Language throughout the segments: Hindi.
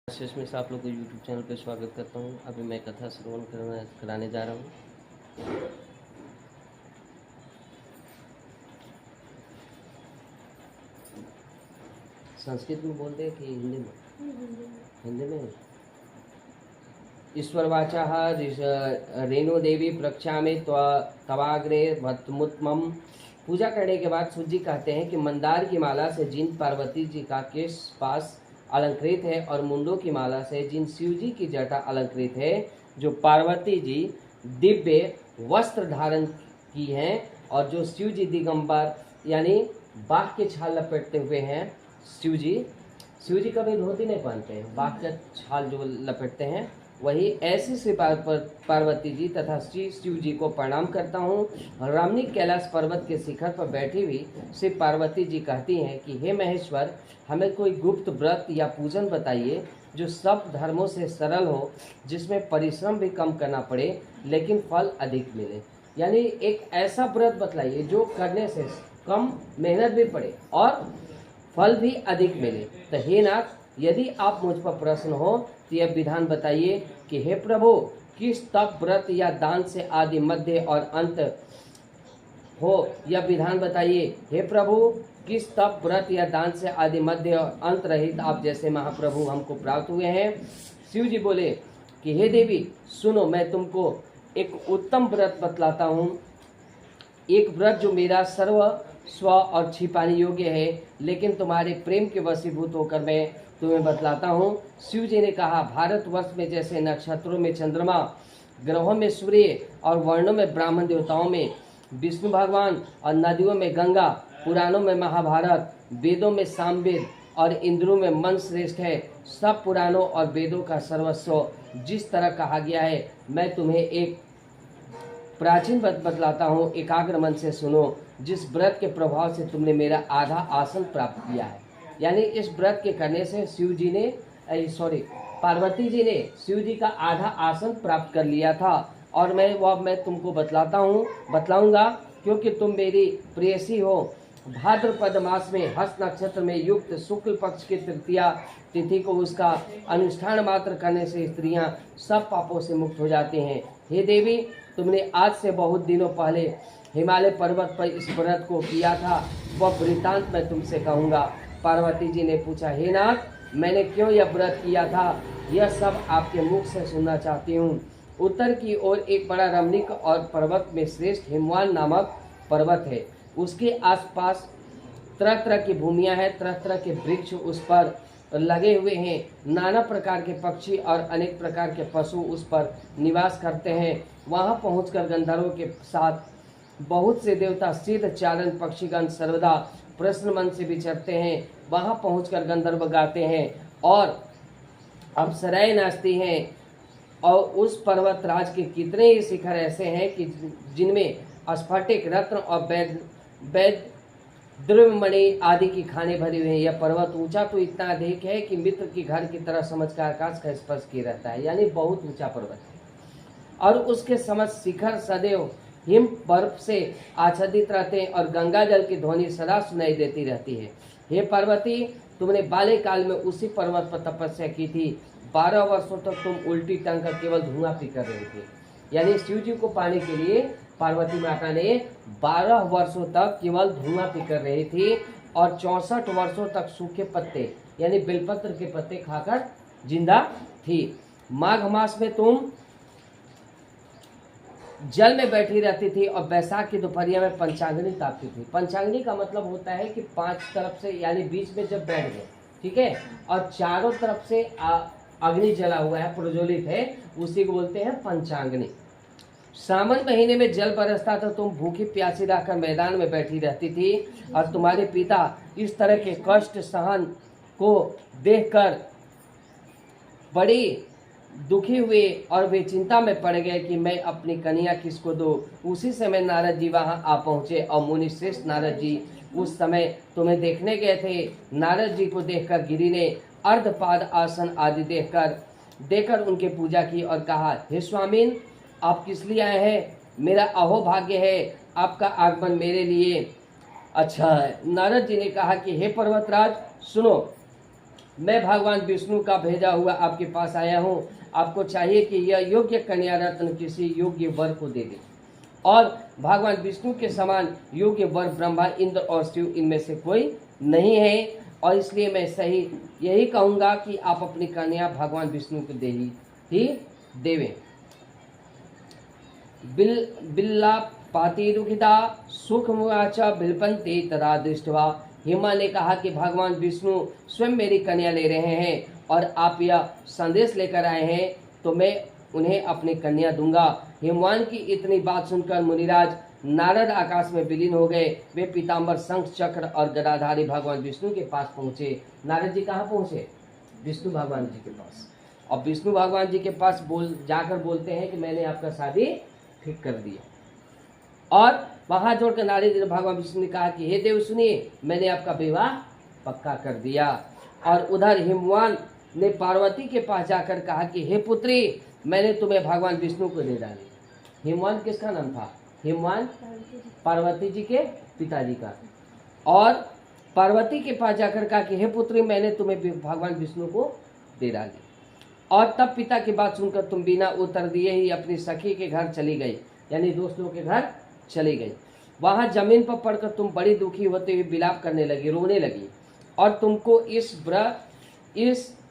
में से आप लोग को यूट्यूब चैनल पर स्वागत करता हूँ। अभी मैं कथा श्रवण कराने जा रहा हूँ। संस्कृत में बोलते हैं कि हिंदी में? हिंदी में। ईश्वरवाचा रेणु देवी प्रक्षा में तवाग्रे भत्मुत्तमम। पूजा करने के बाद सूर्य जी कहते हैं कि मंदार की माला से जिन पार्वती जी का केश पास अलंकृत है और मुंडों की माला से जिन शिव जी की जटा अलंकृत है, जो पार्वती जी दिव्य वस्त्र धारण की हैं और जो शिव जी दिगंबर यानी बाघ के छाल लपेटते हुए हैं। शिव जी कभी धोती नहीं पहनते हैं, बाघ का छाल जो लपेटते हैं वही। ऐसे श्री पार्वती जी तथा श्री शिव जी को प्रणाम करता हूँ। रमणी कैलाश पर्वत के शिखर पर बैठी हुई श्री पार्वती जी कहती हैं कि हे महेश्वर, हमें कोई गुप्त व्रत या पूजन बताइए जो सब धर्मों से सरल हो, जिसमें परिश्रम भी कम करना पड़े लेकिन फल अधिक मिले। यानी एक ऐसा व्रत बतलाइए जो करने से कम मेहनत भी पड़े और फल भी अधिक मिले। तो हे नाथ, यदि आप मुझ पर प्रश्न हो तो यह विधान बताइए कि हे प्रभु, किस तप व्रत या दान से आदि मध्य और अंत हो, यह विधान बताइए। हे प्रभु, किस तप व्रत या दान से आदि मध्य और अंत रहित आप जैसे महाप्रभु हमको प्राप्त हुए हैं। शिव जी बोले कि हे देवी सुनो, मैं तुमको एक उत्तम व्रत बतलाता हूँ। एक व्रत जो मेरा सर्व स्व और छिपाने योग्य है, लेकिन तुम्हारे प्रेम के वशीभूत होकर मैं तुम्हें बतलाता हूँ। शिव जी ने कहा, भारतवर्ष में जैसे नक्षत्रों में चंद्रमा, ग्रहों में सूर्य और वर्णों में ब्राह्मण, देवताओं में विष्णु भगवान और नदियों में गंगा, पुराणों में महाभारत, वेदों में सामवेद और इंद्रों में मन श्रेष्ठ है, सब पुराणों और वेदों का सर्वस्व जिस तरह कहा गया है, मैं तुम्हें एक प्राचीन व्रत बतलाता हूँ। एकाग्र मन से सुनो, जिस व्रत के प्रभाव से तुमने मेरा आधा आसन प्राप्त किया है। यानी इस व्रत के करने से पार्वती जी ने शिव जी का आधा आसन प्राप्त कर लिया था और मैं तुमको बतलाऊंगा क्योंकि तुम मेरी प्रेयसी हो। भाद्रपद मास में हस्त नक्षत्र में युक्त शुक्ल पक्ष की तृतीया तिथि को उसका अनुष्ठान मात्र करने से स्त्रियां सब पापों से मुक्त हो जाती हैं। हे देवी, तुमने आज से बहुत दिनों पहले हिमालय पर्वत पर इस व्रत को किया था, वह वृत्तांत मैं तुमसे कहूँगा। पार्वती जी ने पूछा, हे नाथ, मैंने क्यों यह व्रत किया था, यह सब आपके मुख से सुनना चाहती हूँ। उत्तर की ओर एक बड़ा रमणीक और पर्वत में श्रेष्ठ हिमवान नामक पर्वत है। उसके आसपास तरह तरह की भूमियाँ हैं, तरह तरह के वृक्ष उस पर लगे हुए हैं। नाना प्रकार के पक्षी और अनेक प्रकार के पशु उस पर निवास करते हैं। वहाँ पहुंचकर गंधर्वों के साथ बहुत से देवता सिद्ध चारण पक्षीगण सर्वदा प्रसन्न मन से विचरते हैं। वहाँ पहुंचकर गंधर्व गाते हैं और अप्सराएं नाचती हैं। और उस पर्वत राज के कितने ही शिखर ऐसे हैं कि जिनमें स्फटिक, रत्न और वैद द्रव्यमणि आदि की खाने भरी हुई है। यह पर्वत ऊंचा तो इतना अधिक है कि मित्र की घर की तरह समझकर आकाश का स्पर्श किया रहता है। यानी बहुत ऊंचा पर्वत है और उसके समस्त शिखर सदैव हिम बर्फ से आच्छादित रहते हैं और गंगा जल की ध्वनि सदा सुनाई देती रहती है। हे पार्वती, तुमने बाल्यकाल में उसी पर्वत पर तपस्या की थी। 12 वर्षों तक तुम उल्टी टंग कर केवल धुआं पी कर रही थी। यानी शिव जी को पाने के लिए पार्वती माता ने 12 वर्षों तक केवल धुआं पी कर रही थी और 64 वर्षों तक सूखे पत्ते यानी बेलपत्र के पत्ते खाकर जिंदा थी। माघ मास में तुम जल में बैठी रहती थी और बैसाख की दोपहरिया में पंचांगनी तापती थी। पंचांगनी का मतलब होता है कि 5 तरफ से यानी बीच में जब बैठ गए, ठीक है, और चारों तरफ से अग्नि जला हुआ है, प्रज्वलित है, उसी को बोलते हैं पंचांगनी। सावन महीने में जल बरसता तो तुम भूखी प्यासी रहकर मैदान में बैठी रहती थी और तुम्हारे पिता इस तरह के कष्ट सहन को देखकर बड़ी दुखी हुए और वे चिंता में पड़ गए कि मैं अपनी कन्या किसको दूं। उसी समय नारद जी वहां आ पहुंचे और मुनि श्रेष्ठ नारद जी उस समय तुम्हें देखने गए थे। नारद जी को देखकर गिरि ने अर्धपाद आसन आदि देकर उनके पूजा की और कहा, हे स्वामीन, आप किस लिए आए हैं? मेरा अहोभाग्य है आपका आगमन मेरे लिए अच्छा है। नारद जी ने कहा कि हे पर्वतराज सुनो, मैं भगवान विष्णु का भेजा हुआ आपके पास आया हूँ। आपको चाहिए कि यह योग्य कन्या रत्न किसी योग्य वर को दे दे, और भगवान विष्णु के समान योग्य वर ब्रह्मा, इंद्र और शिव इनमें से कोई नहीं है। और इसलिए मैं सही यही कहूँगा कि आप अपनी कन्या भगवान विष्णु को दे ही देवें। बिल्ला पातिरुखिता सुखमुआच बिलपंते तदा दृष्टवा। हिमा ने कहा कि भगवान विष्णु स्वयं मेरी कन्या ले रहे हैं और आप यह संदेश लेकर आए हैं, तो मैं उन्हें अपनी कन्या दूंगा। हिमवान की इतनी बात सुनकर मुनिराज नारद आकाश में विलीन हो गए। वे पीताम्बर, शंख, चक्र और गदाधारी भगवान विष्णु के पास पहुंचे। नारद जी कहाँ पहुंचे? विष्णु भगवान जी के पास। और विष्णु भगवान जी के पास जाकर बोलते हैं कि मैंने आपका शादी ठीक कर दिया। और वहां जोड़कर नारद जी ने भगवान विष्णु ने कहा कि हे देव सुनिए, मैंने आपका विवाह पक्का कर दिया। और उधर हिमवान ने पार्वती के पास जाकर कहा कि हे पुत्री, मैंने तुम्हें भगवान विष्णु को दे डाली। हिमवान किसका नाम था? हिमवान पार्वती जी के पिताजी का। और पार्वती के पास जाकर कहा कि हे पुत्री, मैंने तुम्हें भगवान विष्णु को दे डाली। और तब पिता की बात सुनकर तुम बिना उत्तर दिए ही अपनी सखी के घर चली गई, यानी दोस्तों के घर चली गई। वहां जमीन पर पड़कर तुम बड़ी दुखी होते हुए विलाप करने लगी, रोने लगी। और तुमको इस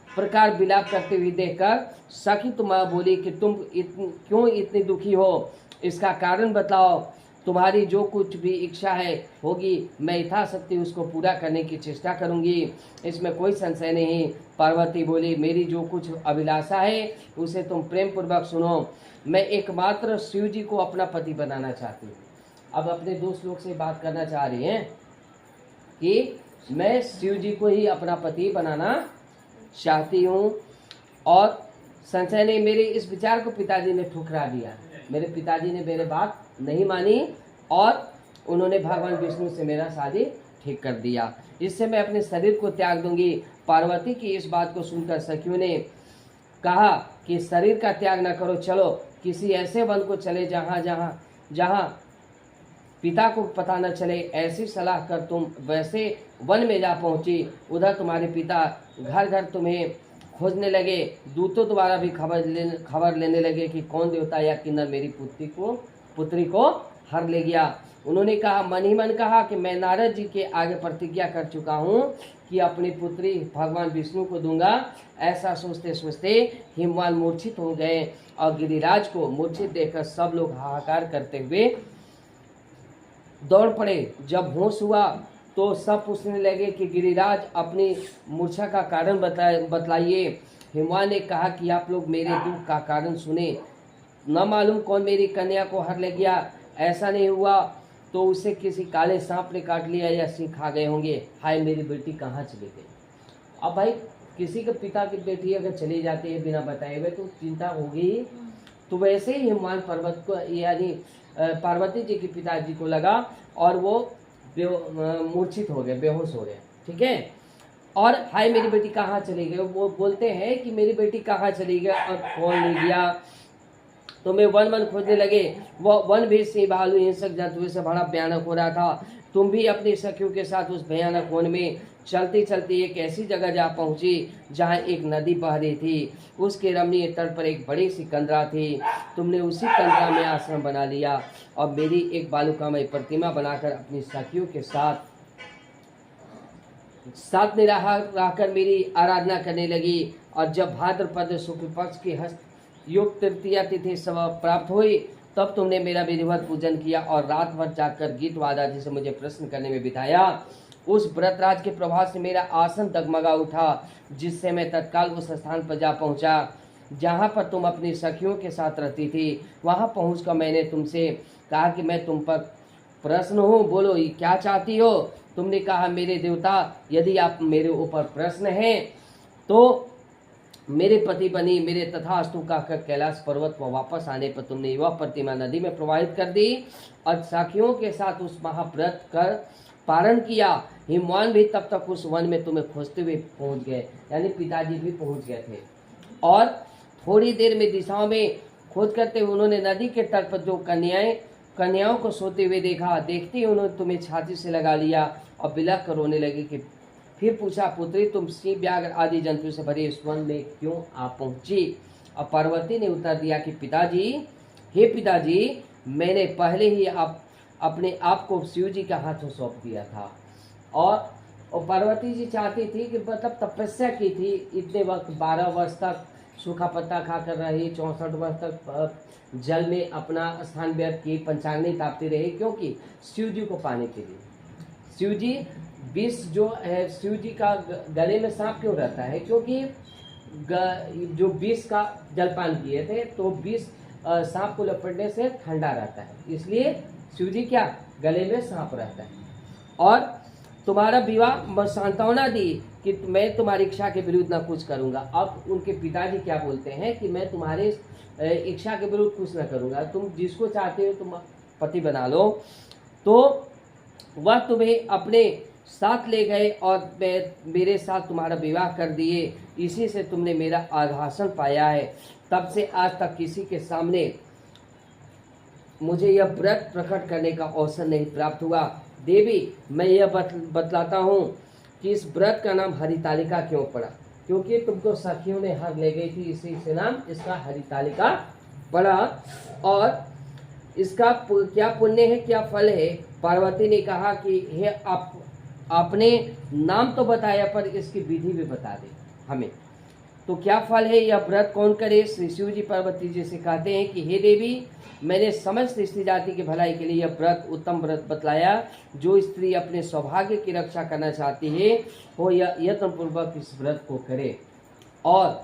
प्रकार विलाप करते हुए देखकर सखी तुम्हारा बोली कि तुम क्यों इतनी दुखी हो, इसका कारण बताओ। तुम्हारी जो कुछ भी इच्छा है होगी, मैं यथाशक्ति उसको पूरा करने की चेष्टा करूंगी, इसमें कोई संशय नहीं। पार्वती बोली, मेरी जो कुछ अभिलाषा है उसे तुम प्रेम पूर्वक सुनो। मैं एकमात्र शिव जी को अपना पति बनाना चाहती हूँ। अब अपने दोस्त लोग से बात करना चाह रही हैं कि मैं शिव जी को ही अपना पति बनाना चाहती हूँ। और संशय ने मेरे इस विचार को पिताजी ने ठुकरा दिया। मेरे पिताजी ने मेरे बात नहीं मानी और उन्होंने भगवान विष्णु से मेरा शादी ठीक कर दिया। इससे मैं अपने शरीर को त्याग दूंगी। पार्वती की इस बात को सुनकर सखियों ने कहा कि शरीर का त्याग न करो, चलो किसी ऐसे वन को चले जहाँ पिता को पता न चले। ऐसी सलाह कर तुम वैसे वन में जा पहुंची। उधर तुम्हारे पिता घर घर तुम्हें खोजने लगे। दूतों द्वारा भी खबर लेने लगे कि कौन देवता या किन्नर मेरी पुत्री को हर ले गया। उन्होंने कहा, मन ही मन कहा कि मैं नारद जी के आगे प्रतिज्ञा कर चुका हूँ कि अपनी पुत्री भगवान विष्णु को दूंगा। ऐसा सोचते सोचते हिमवान मूर्छित हो गए और गिरिराज को मूर्छित देखकर सब लोग हाहाकार करते हुए दौड़ पड़े। जब होश हुआ तो सब पूछने लगे कि गिरिराज अपनी मूर्छा का कारण बतलाइए। हिमवान ने कहा कि आप लोग मेरे दुख का कारण सुने। न मालूम कौन मेरी कन्या को हर ले गया। ऐसा नहीं हुआ तो उसे किसी काले सांप ने काट लिया या सिंह खा गए होंगे। हाय मेरी बेटी कहाँ चली गई। अब भाई किसी के पिता की बेटी अगर चली जाती है बिना बताए हुए तो चिंता होगी। तो वैसे ही हिमवान पर्वत को यानी पार्वती जी के पिताजी को लगा और वो मूर्छित हो गए, बेहोश हो गए। ठीक है। और हाय मेरी बेटी कहाँ चली गई। वो बोलते हैं कि मेरी बेटी कहाँ चली गई और कौन ले गया। तो मैं वन खोजने लगे। वो वन भी सिंह, भालू, हिंसक जंतुओं से बड़ा भयानक हो रहा था। तुम भी अपनी सखियों के साथ उस भयानक वन में चलती चलती एक ऐसी जगह जा पहुंची जहां एक नदी बह रही थी। उसके रमणीय तट पर एक बड़ी सी कंदरा थी। तुमने उसी कंदरा में आश्रम बना लिया और मेरी एक बालुकामय प्रतिमा बनाकर अपनी सखियों के साथ रहकर मेरी आराधना करने लगी। और जब भाद्रपद शुक्ल पक्ष की युक्त तृतीया तिथि प्राप्त हुई तब तुमने मेरा विधिवत पूजन किया और रात भर जाकर गीत वादा से मुझे प्रश्न करने में बिताया। उस व्रतराज के प्रभाव से मेरा आसन डगमगा उठा, जिससे मैं तत्काल उस स्थान पर जा पहुंचा जहां पर तुम अपनी सखियों के साथ रहती थी। वहां पहुंचकर मैंने तुमसे कहा कि मैं तुम पर प्रश्न हूँ, बोलो क्या चाहती हो। तुमने कहा, मेरे देवता, यदि आप मेरे ऊपर प्रश्न हैं तो मेरे पति बनी। मेरे तथास्तु कहकर कैलाश पर्वत पर वापस आने पर तुमने वह प्रतिमा नदी में प्रवाहित कर दी और सखियों के साथ उस महाव्रत कर पारण किया। हिमवान भी तब तक उस वन में तुम्हें खोजते हुए पहुंच गए, यानी पिताजी भी पहुंच गए थे। और थोड़ी देर में दिशाओं में खोज करते हुए उन्होंने नदी के तट पर जो कन्याओं को सोते हुए देखा। देखते ही उन्होंने तुम्हें छाती से लगा लिया और बिलख कर रोने लगे कि फिर पूछा, पुत्री तुम सिंह व्याघ्र आदि जंतु से भरे इस वन में क्यों आ पहुंची? और पार्वती ने उत्तर दिया कि पिताजी, हे पिताजी, मैंने पहले ही अपने आप को शिव जी के हाथों सौंप दिया था। और पार्वती जी चाहती थी कि मतलब तपस्या की थी इतने वक्त, 12 वर्ष तक सूखा पत्ता खाकर रही, 64 वर्ष तक जल में अपना स्थान व्यर्थ की, पंचाग्नि तापती रही, क्योंकि शिव जी को पाने के लिए। शिव जी विष जो है, शिव जी का गले में सांप क्यों रहता है? क्योंकि जो विष का जलपान किए थे तो विष सांप को लपटने से ठंडा रहता है, इसलिए शिव जी क्या गले में सांप रहता है। और तुम्हारा विवाह सांत्वना दी कि मैं तुम्हारी इच्छा के विरुद्ध ना कुछ करूंगा। अब उनके पिताजी क्या बोलते हैं कि मैं तुम्हारे इच्छा के विरुद्ध कुछ ना करूंगा, तुम जिसको चाहते हो तुम पति बना लो। तो वह तुम्हें अपने साथ ले गए और मेरे साथ तुम्हारा विवाह कर दिए, इसी से तुमने मेरा आभासन पाया है। तब से आज तक किसी के सामने मुझे यह व्रत प्रकट करने का अवसर नहीं प्राप्त हुआ। देवी, मैं यह बतलाता हूँ कि इस व्रत का नाम हरितालिका क्यों पड़ा, क्योंकि तुमको सखियों ने हर ले गई थी, इसी से नाम इसका हरितालिका पड़ा। और इसका क्या पुण्य है, क्या फल है? पार्वती ने कहा कि हे आपने नाम तो बताया पर इसकी विधि भी बता दे हमें, तो क्या फल है, यह व्रत कौन करे? श्री शिव जी पार्वती जी से कहते हैं कि हे देवी, मैंने समस्त स्त्री जाति की भलाई के लिए यह व्रत उत्तम व्रत बतलाया। जो स्त्री अपने सौभाग्य की रक्षा करना चाहती है वो यह यत्न पूर्वक इस व्रत को करे। और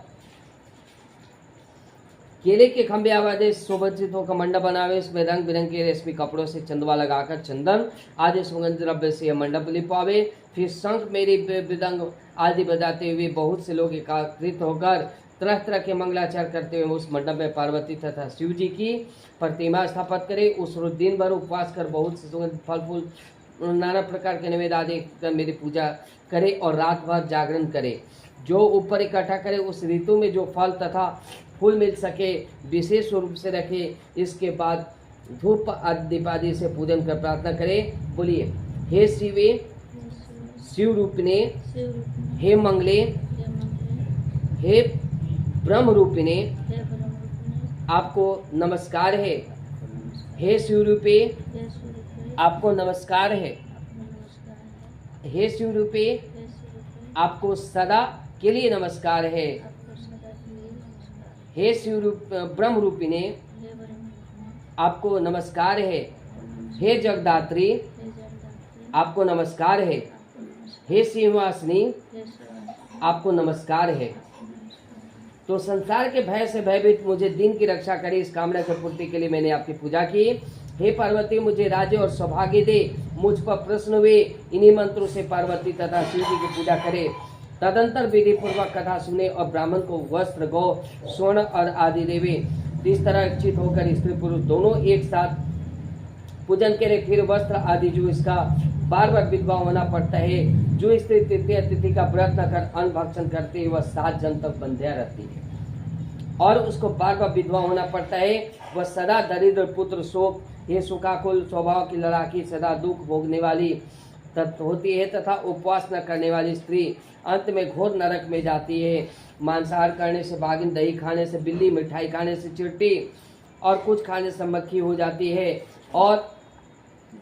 केले के खंभे आवाजे सुसज्जित होकर मंडप बनावे, इसमें रंग बिरंगे रेशमी कपड़ों से चंदवा लगाकर चंदन आदि सुगंध द्रव्य से यह मंडप लिपावे। फिर शंख मेरी मृदंग आदि बजाते हुए बहुत से लोग एकत्रित होकर तरह तरह के मंगलाचार करते हुए उस मंडप में पार्वती तथा शिव जी की प्रतिमा स्थापित करे। उस रोज दिन भर उपवास कर बहुत से सुगंध फल फूल नाना प्रकार के नैवेद्य आदि कर मेरी पूजा करे और रात भर जागरण करे। जो ऊपर इकट्ठा करे उस ऋतु में जो फल तथा फूल मिल सके विशेष रूप से रखे। इसके बाद धूप दीपादि से पूजन कर प्रार्थना करे। बोलिए, हे शिवे शिव रूपिणे, हे मंगले, हे ब्रह्म रूपिणे, आपको नमस्कार है। हे शिव रूपे, आपको नमस्कार है। हे शिव रूपे, आपको सदा के लिए नमस्कार है। हे शिव रूप ब्रह्म रूपिणे, आपको नमस्कार है। हे जगदात्री, आपको नमस्कार है। हे सिंहासनी, आपको नमस्कार है। तो संसार के भय से भयभीत मुझे दिन की रक्षा करे, इस कामना की पूर्ति के लिए मैंने आपकी पूजा की। हे पार्वती, मुझे राज्य और सौभाग्य दे, मुझ पर प्रसन्न हुए। इन्हीं मंत्रों से पार्वती तथा शिव जी की पूजा करे। तदंतर विधि पूर्वक कथा सुने और ब्राह्मण को वस्त्र, गौ, स्वर्ण और आदि देवे। इस तरह इच्छित होकर स्त्री पुरुष दोनों एक साथ पूजन करे। फिर वस्त्र आदि जो इसका बार बार विधवा होना पड़ता है। जो स्त्री तृतीय तिथि का व्रत न कर अन्न भक्षण करती है वह 7 जन्म तक बंध्या रहती है और उसको बार बार विधवा होना पड़ता है। वह सदा दरिद्र पुत्र शोक, ये शोकाकुल स्वभाव की लड़ाकी, सदा दुख भोगने वाली होती है तथा उपवास न करने वाली स्त्री अंत में घोर नरक में जाती है। मांसाहार करने से बाघिन, दही खाने से बिल्ली, मिठाई खाने से चिट्टी और कुछ खाने से मक्खी हो जाती है। और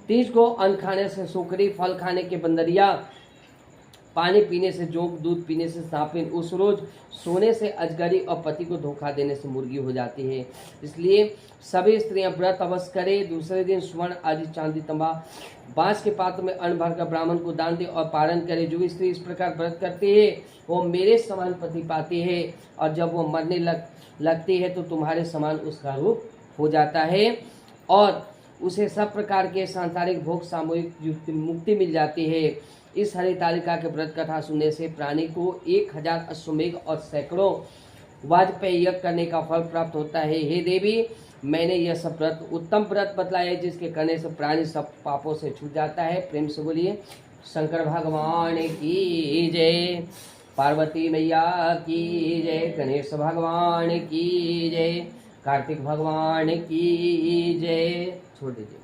तीज को अन्न खाने से सुकरी, फल खाने के बंदरिया, पानी पीने से जोंक, दूध पीने से सांपिन, उस रोज सोने से अजगरी और पति को धोखा देने से मुर्गी हो जाती है। इसलिए सभी स्त्रियां व्रत अवश्य करें। दूसरे दिन स्वर्ण आदि चांदी तंबा बांस के पात्र में अन्न भरकर ब्राह्मण को दान दे और पारण करे। जो स्त्री इस प्रकार व्रत करती है वो मेरे समान पति पाती है और जब वो मरने लगती है तो तुम्हारे समान उसका रूप हो जाता है और उसे सब प्रकार के सांसारिक भोग सामूहिक मुक्ति मिल जाती है। इस हरितालिका के व्रत कथा सुनने से प्राणी को 1000 अश्वमेघ और सैकड़ों वाजपेयी यज्ञ करने का फल प्राप्त होता है। हे देवी, मैंने यह सब व्रत उत्तम व्रत बतलाया है जिसके करने से प्राणी सब पापों से छूट जाता है। प्रेम से बोलिए, शंकर भगवान की जय, पार्वती मैया की जय, गणेश भगवान की जय, कार्तिक भगवान की जय। छोड़ दीजिए।